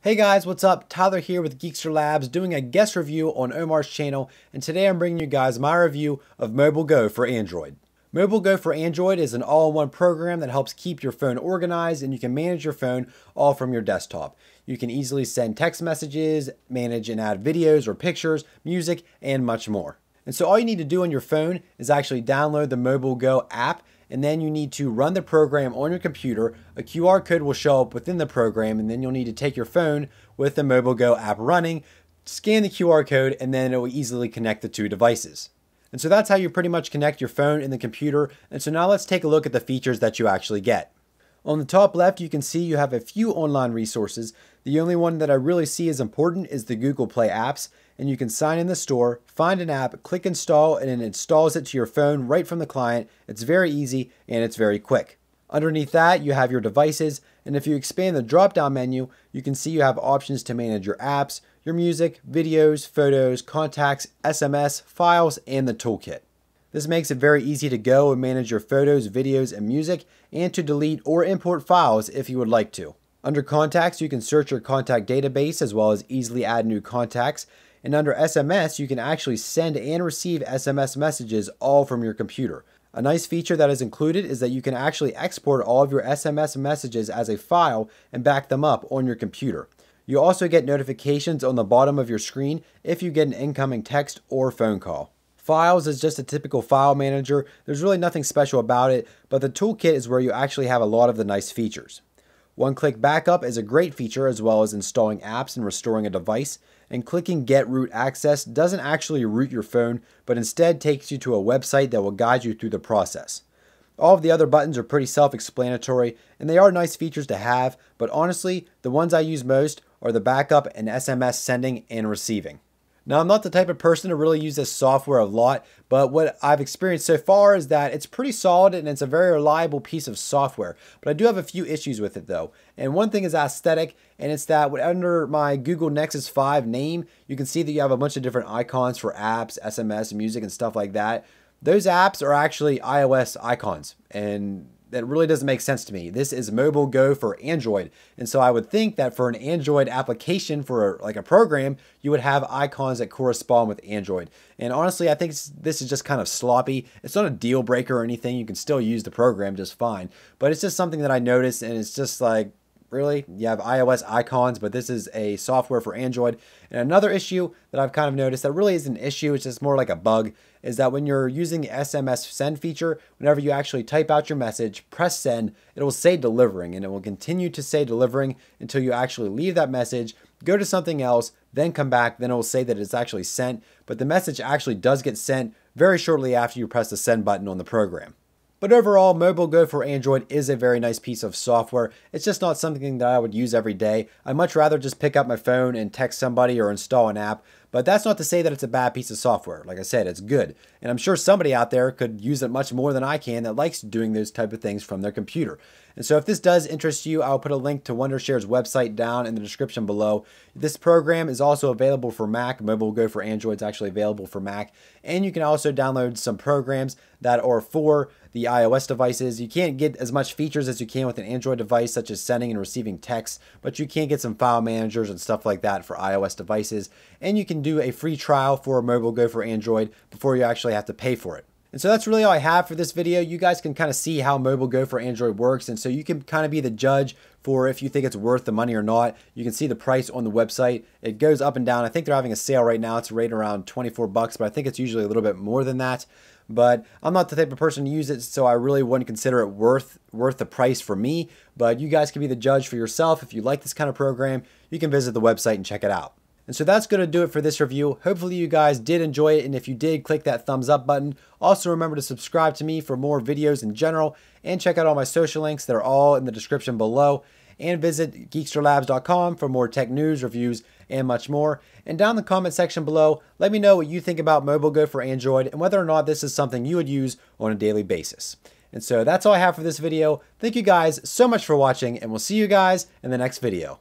Hey guys, what's up? Tyler here with Geekster Labs doing a guest review on Omar's channel, and today I'm bringing you guys my review of MobileGo for Android. MobileGo for Android is an all-in-one program that helps keep your phone organized, and you can manage your phone all from your desktop. You can easily send text messages, manage and add videos or pictures, music, and much more. And so all you need to do on your phone is actually download the MobileGo app, and then you need to run the program on your computer. A QR code will show up within the program, and then you'll need to take your phone with the MobileGo app running, scan the QR code, and then it will easily connect the two devices. And so that's how you pretty much connect your phone and the computer. And so now let's take a look at the features that you actually get. On the top left, you can see you have a few online resources. The only one that I really see as important is the Google Play apps, and you can sign in the store, find an app, click install, and it installs it to your phone right from the client. It's very easy and it's very quick. Underneath that, you have your devices, and if you expand the drop-down menu, you can see you have options to manage your apps, your music, videos, photos, contacts, SMS, files, and the toolkit. This makes it very easy to go and manage your photos, videos, and music, and to delete or import files if you would like to. Under contacts, you can search your contact database as well as easily add new contacts. And under SMS, you can actually send and receive SMS messages all from your computer. A nice feature that is included is that you can actually export all of your SMS messages as a file and back them up on your computer. You also get notifications on the bottom of your screen if you get an incoming text or phone call. Files is just a typical file manager. There's really nothing special about it, but the toolkit is where you actually have a lot of the nice features. One-click backup is a great feature, as well as installing apps and restoring a device. And clicking Get Root Access doesn't actually root your phone, but instead takes you to a website that will guide you through the process. All of the other buttons are pretty self-explanatory, and they are nice features to have, but honestly, the ones I use most are the backup and SMS sending and receiving. Now, I'm not the type of person to really use this software a lot, but what I've experienced so far is that it's pretty solid and it's a very reliable piece of software. But I do have a few issues with it though. And one thing is aesthetic, and it's that under my Google Nexus 5 name, you can see that you have a bunch of different icons for apps, SMS, music, and stuff like that. Those apps are actually iOS icons, and that really doesn't make sense to me. This is MobileGo for Android. And so I would think that for an Android application, for like a program, you would have icons that correspond with Android. And honestly, I think this is just kind of sloppy. It's not a deal breaker or anything. You can still use the program just fine. But it's just something that I noticed, and it's just like, really? You have iOS icons, but this is a software for Android. And another issue that I've kind of noticed that really isn't an issue, it's just more like a bug, is that when you're using the SMS send feature, whenever you actually type out your message, press send, it will say delivering, and it will continue to say delivering until you actually leave that message, go to something else, then come back, then it will say that it's actually sent, but the message actually does get sent very shortly after you press the send button on the program. But overall, MobileGo for Android is a very nice piece of software. It's just not something that I would use every day. I'd much rather just pick up my phone and text somebody or install an app. But that's not to say that it's a bad piece of software. Like I said, it's good. And I'm sure somebody out there could use it much more than I can that likes doing those type of things from their computer. And so if this does interest you, I'll put a link to WonderShare's website down in the description below. This program is also available for Mac. MobileGo for Android is actually available for Mac. And you can also download some programs that are for the iOS devices. You can't get as much features as you can with an Android device, such as sending and receiving text, but you can get some file managers and stuff like that for iOS devices. And you can do a free trial for MobileGo for Android before you actually have to pay for it. And so that's really all I have for this video. You guys can kind of see how MobileGo for Android works, and so you can kind of be the judge for if you think it's worth the money or not. You can see the price on the website. It goes up and down. I think they're having a sale right now. It's right around 24 bucks, but I think it's usually a little bit more than that. But I'm not the type of person to use it, so I really wouldn't consider it worth the price for me. But you guys can be the judge for yourself. If you like this kind of program, you can visit the website and check it out. And so that's going to do it for this review. Hopefully you guys did enjoy it, and if you did, click that thumbs up button. Also remember to subscribe to me for more videos in general, and check out all my social links. They're all in the description below. And visit geeksterlabs.com for more tech news, reviews, and much more. And down in the comment section below, let me know what you think about MobileGo for Android and whether or not this is something you would use on a daily basis. And so that's all I have for this video. Thank you guys so much for watching, and we'll see you guys in the next video.